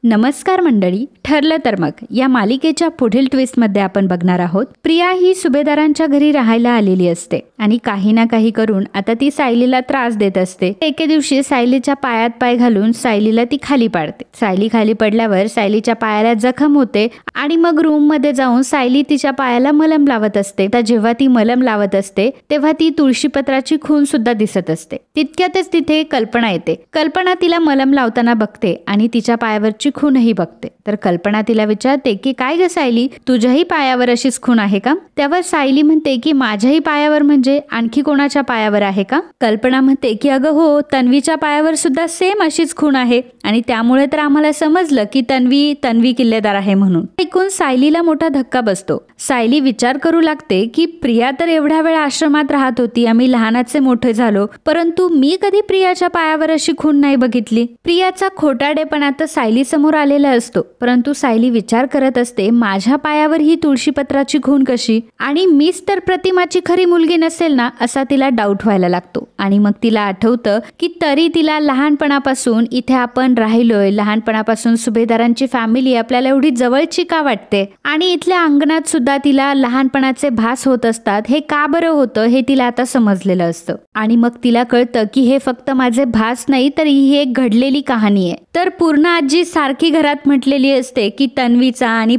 नमस्कार मंडळी. ठरलं तर मग या मालिकेच्या पुढील ट्विस्टमध्ये आपण बघणार आहोत. प्रिया ही सुभेदारांच्या घरी राहायला आलेली असते आणि काही ना काही करून आता ती सायलीला त्रास देत असते. एके दिवशी सायलीच्या पायात पाय घालून सायलीला ती खाली पाडते. सायली खाली पडल्यावर सायलीच्या पायाला जखम होते आणि मग रूम मध्ये जाऊन सायली तिच्या पायाला मलम लावत असते. तर जेव्हा ती मलम लावत असते तेव्हा ती तुळशीपत्राची खून सुद्धा दिसत असते. तितक्यातच तिथे कल्पना येते. कल्पना तिला मलम लावताना बघते आणि तिच्या पायावरची खूनही बघते. तर कल्पना तिला विचारते की काय ग सायली, तुझ्याही पायावर अशीच खून आहे का? त्यावर सायली म्हणते की माझ्याही पायावर म्हणजे आणखी कोणाच्या पायावर आहे का? कल्पना म्हणते की अगं हो, तन्वीच्या पायावर सुद्धा सेम अशीच खून आहे आणि त्यामुळे तर आम्हाला समजलं की तन्वी किल्लेदार आहे म्हणून. ऐकून सायलीला मोठा धक्का बसतो. सायली विचार करू लागते की प्रिया तर एवढ्या वेळ आश्रमात राहत होती, आम्ही लहानाचे मोठे झालो, परंतु मी कधी प्रियाच्या पायावर अशी खून नाही बघितली. प्रियाचा खोटारडेपणा तर सायली समोर आलेला असतो, परंतु सायली विचार करत असते माझ्या पायावर ही तुळशीपत्राची खून कशी, आणि मीच तर प्रतिमाची खरी मुलगी नसेल ना, असा तिला डाऊट व्हायला लागतो. आणि मग तिला आठवतं की तरी तिला लहानपणापासून इथे आपण राहिलोय, लहानपणापासून सुभेदारांची फॅमिली आपल्याला एवढी जवळची का वाटते आणि इथल्या अंगणात सुद्धा तिला लहानपणाचे भास होत असतात. हे का बरं होतं हे तिला आता समजलेलं असतं. आणि मग तिला कळतं की हे फक्त माझे भास नाही तर ही एक घडलेली कहाणी आहे. तर पूर्ण आजी सारखी घरात म्हटलेली असते की तन्वीचा आणि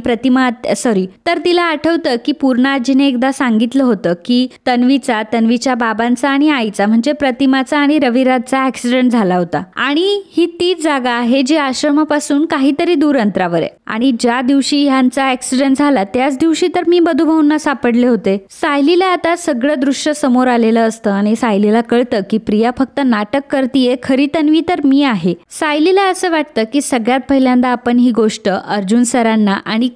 तर तिला आठवतं की पूर्ण आजीने एकदा सांगितलं होतं की तन्वीच्या बाबांचा आणि आईचा म्हणजे प्रतिमाचा आणि रविराजचा ऍक्सिडेंट झाला होता आणि ही तीच जागा आहे जी आश्रमापासून काहीतरी दूर अंतरावर आहे. आणि ज्या दिवशी ह्यांचा ऍक्सिडेंट झाला त्याच दिवशी तर मी बधूभाऊंना सापडले होते. सायलीला आता सगळं दृश्य समोर आलेलं असतं आणि सायलीला कळतं की प्रिया फक्त नाटक करतीये, खरी तन्वी तर मी आहे. सायलीला असं वाटतं की सगळ्यात पहिल्यांदा आपण ही गोष्ट अर्जुन सरांना आणि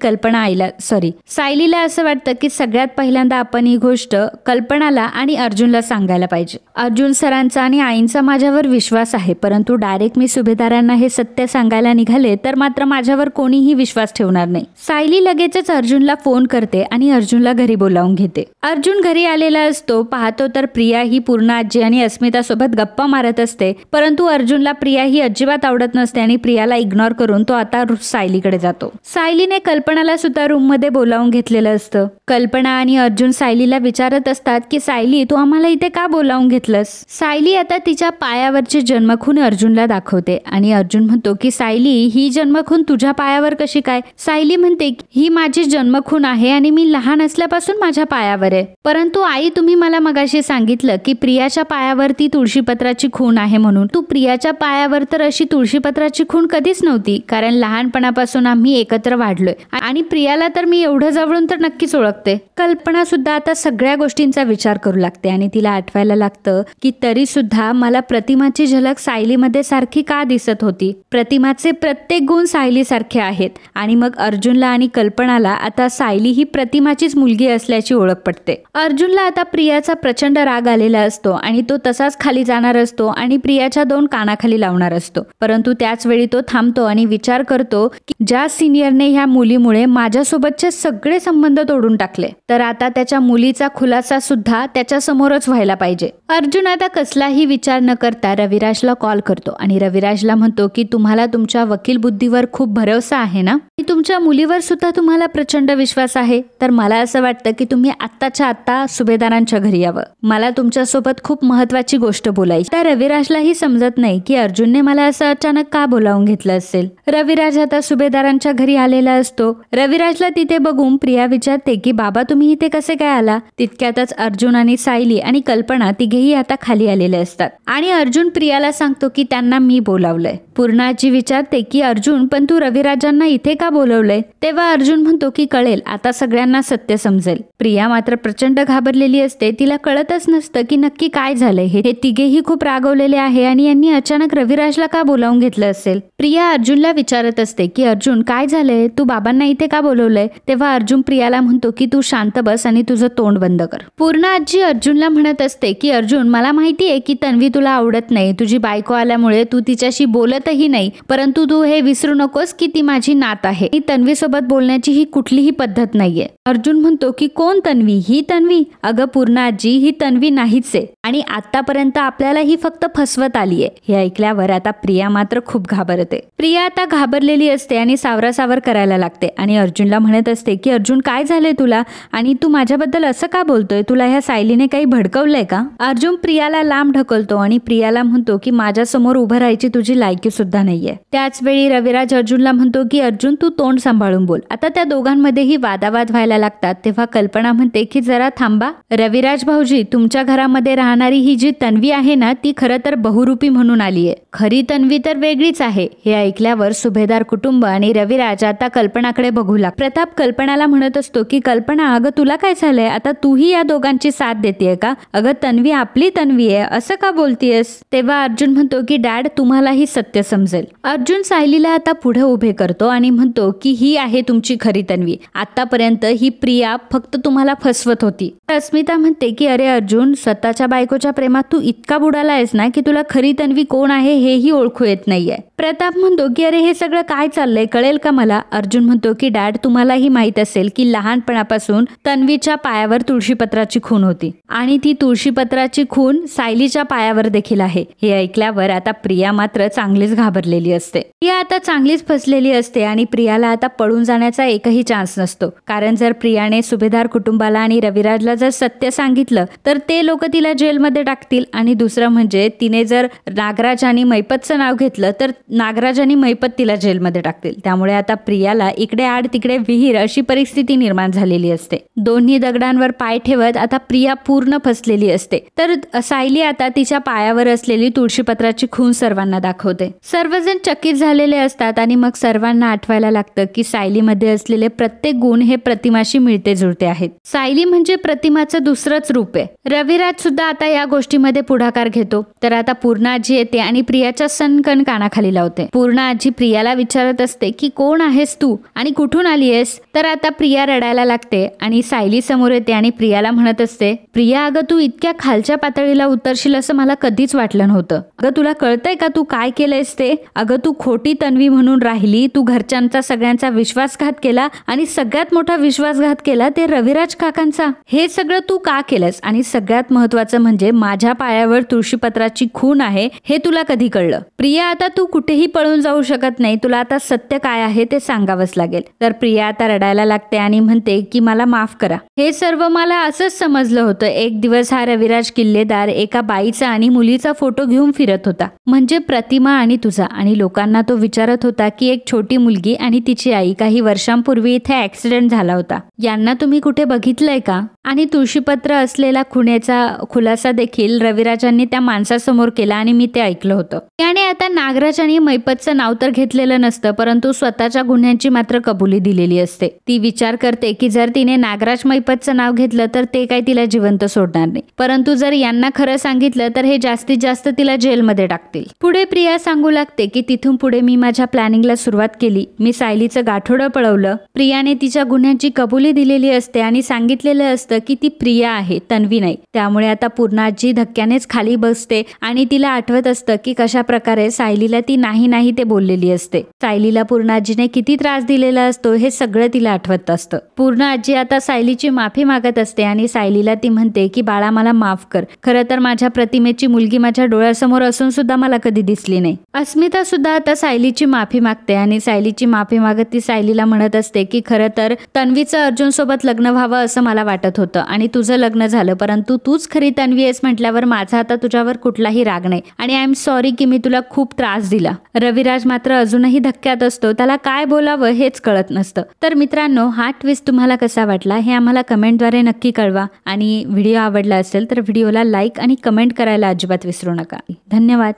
सायलीला असं वाटतं की सगळ्यात पहिल्यांदा आपण ही गोष्ट कल्पनाला आणि अर्जुनला सांगायला पाहिजे. अर्जुन सरांचा आणि आईंचा माझ्यावर विश्वास आहे, परंतु डायरेक्ट मी सुभेदारांना हे सत्य सांगायला निघाले तर मात्र माझ्यावर कोणीही विश्वास ठेवणार नाही. सायली लगेचच अर्जुनला फोन करते आणि अर्जुनला घरी बोलावून घेते. अर्जुन घरी आलेला असतो. पाहतो तर प्रिया ही पूर्ण आजी आणि अस्मिता सोबत गप्पा मारत असते, परंतु अर्जुनला प्रिया ही अजिबात आवडत नसते आणि प्रियाला इग्नोर करून तो आता सायलीकडे जातो. सायलीने कल्पनाला सुद्धा रूम मध्ये बोलावून घेतलेलं असतं. कल्पना आणि अर्जुन सायलीला विचारत असतात की सायली, तू आम्हाला इथे का बोलावून घेतलंस? सायली आता तिच्या पायावरची जन्मखून अर्जुनला दाखवते आणि अर्जुन म्हणतो की सायली, ही जन्मखून तुझ्या पायावर कशी काय? सायली म्हणते ही माझी जन्मखून आहे आणि मी लहान असल्यापासून माझ्या पायावर आहे. परंतु आई, तुम्ही मला मगाशी सांगितलं की प्रियाच्या पायावर ती तुळशीपत्राची खून आहे म्हणून. तू प्रियाच्या पायावर तर अशी तुळशीपत्राची खून कधीच नव्हती, कारण लहानपणापासून आम्ही एकत्र वाढलोय आणि प्रियाला तर मी एवढं जवळून तर नक्कीच ओळखते. कल्पना सुद्धा आता सगळ्या गोष्टींचा विचार करू लागते आणि तिला आठवायला लागतं की तरी सुद्धा मला प्रतिमाची झलक सायलीमध्ये सारखी का दिसत होती. प्रतिमाचे प्रत्येक गुण सायली सारखे आहेत. आणि मग अर्जुनला आणि कल्पनाला आता सायली ही प्रतिमाचीच मुलगी असल्याची ओळख पटते. अर्जुनला आता प्रियाचा प्रचंड राग आलेला असतो आणि तो तसाच खाली जाणार असतो आणि प्रियाच्या 2 कानाखाली लावणार असतो. परंतु त्याच वेळी तो थांबतो आणि विचार करतो की ज्या सिनियरने ह्या मुलीमुळे माझ्यासोबतचे सगळे संबंध तोडून टाकले, तर आता त्याच्या मुलीचा खुलासा सुद्धा त्याच्या समोरच व्हायला पाहिजे. अर्जुन आता कसलाही विचार न करता रविराजला कॉल करतो आणि रविराजला म्हणतो की तुम्हाला तुमच्या वकील बुद्धीवर खूप भरोसा आहे ना, तुमच्या मुलीवर सुद्धा तुम्हाला प्रचंड विश्वास आहे, तर मला असं वाटतं की तुम्ही आत्ताच्या आत्ता सुभेदारांच्या घरी यावं. मला तुमच्यासोबत खूप महत्वाची गोष्ट बोलायची. त्या रविराजलाही समजत नाही की अर्जुनने मला असं अचानक का बोलावून घेतलं असेल. रविराज आता सुभेदारांच्या घरी आलेला असतो. रविराजला तिथे बघून प्रिया विचारते की बाबा, तुम्ही इथे कसे काय आला? तितक्यातच अर्जुन आणि सायली आणि कल्पना तिघेही आता खाली आलेले असतात आणि अर्जुन प्रियाला सांगतो की त्यांना मी बोलावलंय. पूर्णाजी विचारते की अर्जुन, पण तू रविराजांना इथे का बोलवलंय? तेव्हा अर्जुन म्हणतो की कळेल, आता सगळ्यांना सत्य समजेल. प्रिया मात्र प्रचंड घाबरलेली असते. तिला कळतच नसतं की नक्की काय झालंय. हे तिघेही खूप रागवलेले आहे आणि यांनी अचानक रविराजला का बोलावून घेतलं असेल. प्रिया अर्जुनला विचारत असते की अर्जुन, काय झालंय? तू बाबांना इथे का बोलवलंय? तेव्हा अर्जुन प्रियाला म्हणतो की तू शांत बस आणि तुझं तोंड बंद कर. पूर्ण आजी अर्जुनला म्हणत असते की अर्जुन, मला माहितीये की तन्वी तुला आवडत नाही, तुझी बायको आल्यामुळे तू तिच्याशी बोलतही नाही, परंतु तू हे विसरू नकोस की ती माझी नात आहे. आहे. ही तन्वी सोबत बोलण्याची ही कुठलीही पद्धत नाहीये. अर्जुन म्हणतो की कोण तन्वी? ही तन्वी? अगं पूर्ण आजी, ही तन्वी नाहीच आहे आणि आतापर्यंत आपल्याला ही फक्त फसवत आलीये. हे ऐकल्यावर आता प्रिया मात्र खूप घाबरते. प्रिया आता घाबरलेली असते आणि सावरासावर करायला लागते आणि अर्जुनला म्हणत असते की अर्जुन, काय झालंय तुला आणि तू माझ्याबद्दल असं का बोलतोय? तुला ह्या सायलीने काही भडकवलंय का? अर्जुन प्रियाला लांब ढकलतो आणि प्रियाला म्हणतो की माझ्या समोर उभं राहायची तुझी लायकी सुद्धा नाहीये. त्याच वेळी रविराज अर्जुनला म्हणतो की अर्जुन, तू तोंड सांभाळून बोल. आता त्या दोघांमध्येही वादावाद व्हायला लागतात. तेव्हा कल्पना म्हणते की जरा थांबा रविराज भाऊजी, तुमच्या घरामध्ये राहणारी ही जी तन्वी आहे ना, ती खरं तर बहुरूपी म्हणून आलीये. खरी तन्वी तर वेगळीच आहे. हे ऐकल्यावर सुभेदार कुटुंब आणि रविराज आता कल्पनाकडे बघू लागतात. प्रताप कल्पनाला म्हणत असतो की कल्पना, अगं तुला काय झालंय? आता तूही या दोघांची साथ देतेय का? अगं तन्वी आपली तन्वी आहे, असं का बोलतीयस? तेव्हा अर्जुन म्हणतो की डॅड, तुम्हालाही सत्य समजेल. अर्जुन सायलीला आता पुढे उभे करतो आणि म्हणतो की ही आहे तुमची खरी तन्वी. आतापर्यंत ही प्रिया फक्त तुम्हाला फसवत होती. अस्मिता म्हणते की अरे अर्जुन, स्वतःच्या बायकोच्या प्रेमात तू इतका बुडाला आहेस ना की तुला खरी तन्वी कोण आहे हेही ओळखू येत नाहीये. प्रताप म्हणतो की अरे हे सगळं काय चाललंय, कळेल का मला? अर्जुन म्हणतो की डॅड, तुम्हालाही माहित असेल की लहानपणापासून तन्वीच्या पायावर तुळशीपत्राची खून होती आणि ती तुळशीपत्राची खून सायलीच्या पायावर देखील आहे. हे ऐकल्यावर आता प्रिया मात्र चांगलीच घाबरलेली असते. प्रिया आता चांगलीच फसलेली असते आणि प्रियाला आता पळून जाण्याचा एकही चान्स नसतो. कारण जर प्रियाने सुभेदार कुटुंबाला आणि रविराजला जर सत्य सांगितलं तर ते लोक तिला जेलमध्ये टाकतील आणि दुसरं म्हणजे तिने जर नागराज आणि मैपतचं नाव घेतलं तर नागराज आणि मैपत तिला जेलमध्ये टाकतील. त्यामुळे आता प्रियाला इकडे आड तिकडे विहीर अशी परिस्थिती निर्माण झालेली असते. दोन्ही दगडांवर पाय ठेवत आता प्रिया पूर्ण फसलेली असते. तर सायली आता तिच्या पायावर असलेली तुळशीपत्राची खून सर्वांना दाखवते. सर्वजण चकित झालेले असतात आणि मग सर्वांना आठवायला लागतं की सायलीमध्ये असलेले प्रत्येक गुण हे प्रतिमाशी मिळते जुळते आहेत. सायली म्हणजे प्रतिमाचं दुसरंच रूप आहे. रविराज सुद्धा आता या गोष्टीमध्ये पुढाकार घेतो. तर आता पूर्ण आजी येते आणि प्रियाच्या सनकन कानाखाली लावते. पूर्ण आजी प्रियाला विचारत असते की कोण आहेस तू आणि कुठून आली आहेस? तर आता प्रिया रडायला लागते आणि सायली समोर येते आणि प्रियाला म्हणत असते, प्रिया अगं तू इतक्या खालच्या पातळीला उतरशील असं मला कधीच वाटलं नव्हतं. अगं तुला कळतंय का तू काय केलंयस ते? अगं तू खोटी तन्वी म्हणून राहिली, तू घरच्यांचा सगळ्यांचा विश्वासघात केला आणि सगळ्यात मोठा विश्वासघात केला ते रविराज काकांचा. हे सगळं तू का केलंस? आणि सगळ्यात महत्वाचं म्हणजे माझ्या पायावर तुळशीपत्राची खून आहे हे तुला कधी कळलं? प्रिया आता तू कुठेही पळून जाऊ शकत नाही. तुला आता सत्य काय आहे ते सांगावंच लागेल. तर प्रिया आता रडायला लागते आणि म्हणते की मला माफ करा. हे सर्व मला असंच समजलं होतं. एक दिवस हा रविराज किल्लेदार एका बाईचा आणि मुलीचा फोटो घेऊन फिरत होता, म्हणजे प्रतिमा आणि तुझा, आणि लोकांना तो विचारत होता की एक छोटी मुलगी आणि तिची आई काही वर्षांपूर्वी इथे ऍक्सिडेंट झाला होता, यांना तुम्ही कुठे बघितलंय का? आणि तुळशीपत्र असलेला खुनेचा खुलासा देखील रविराजांनी त्या माणसासमोर केला आणि मी ते ऐकलं होतं. त्याने आता नागराज आणि मैपतचं नाव तर घेतलेलं नसतं, परंतु स्वतःच्या गुन्ह्यांची मात्र कबुली दिलेली असते. ती विचार करते की जर तिने नागराज मैपतचं नाव घेतलं तर ते काही तिला जिवंत सोडणार नाही, परंतु जर यांना खरं सांगितलं तर हे जास्तीत जास्त तिला जेलमध्ये टाकतील. पुढे प्रिया सांगू लागते की तिथून पुढे मी माझ्या प्लॅनिंगला सुरुवात केली. मी सायलीचं गाठोडं पळवलं. प्रियाने तिच्या गुन्ह्यांची कबुली दिलेली असते आणि सांगितलेलं असतं की ती प्रिया आहे, तन्वी नाही. त्यामुळे आता पूर्ण आजी धक्क्यानेच खाली बसते आणि तिला आठवत असतं की कशा प्रकारे सायलीला ती नाही नाही ते बोललेली असते. सायलीला पूर्ण आजीने किती त्रास दिलेला असतो हे सगळं तिला आठवत असतं. पूर्ण आजी आता सायलीची माफी मागत असते आणि सायलीला ती म्हणते की बाळा मला माफ कर. खरं तर माझ्या प्रतिमेची मुलगी माझ्या डोळ्यासमोर असून सुद्धा मला कधी दिसली नाही. अस्मिता सुद्धा आता सायलीची माफी मागते आणि सायलीची माफी मागत ती सायलीला म्हणत असते की खरं तर तन्वीचं अर्जुन सोबत लग्न व्हावं असं मला वाटत होतं आणि तुझं लग्न झालं, परंतु तूच खरी तन्वी आहेस म्हटल्यावर माझा आता तुझ्यावर कुठलाही राग नाही आणि आय एम सॉरी की मी तुला खूप त्रास दिला. रविराज मात्र अजूनही धक्क्यात असतो. त्याला काय बोलावं हेच कळत नसतं. तर मित्रांनो, हा ट्विस्ट तुम्हाला कसा वाटला हे आम्हाला कमेंटद्वारे नक्की कळवा आणि व्हिडिओ आवडला असेल तर व्हिडिओला लाईक आणि कमेंट करायला अजिबात विसरू नका. धन्यवाद.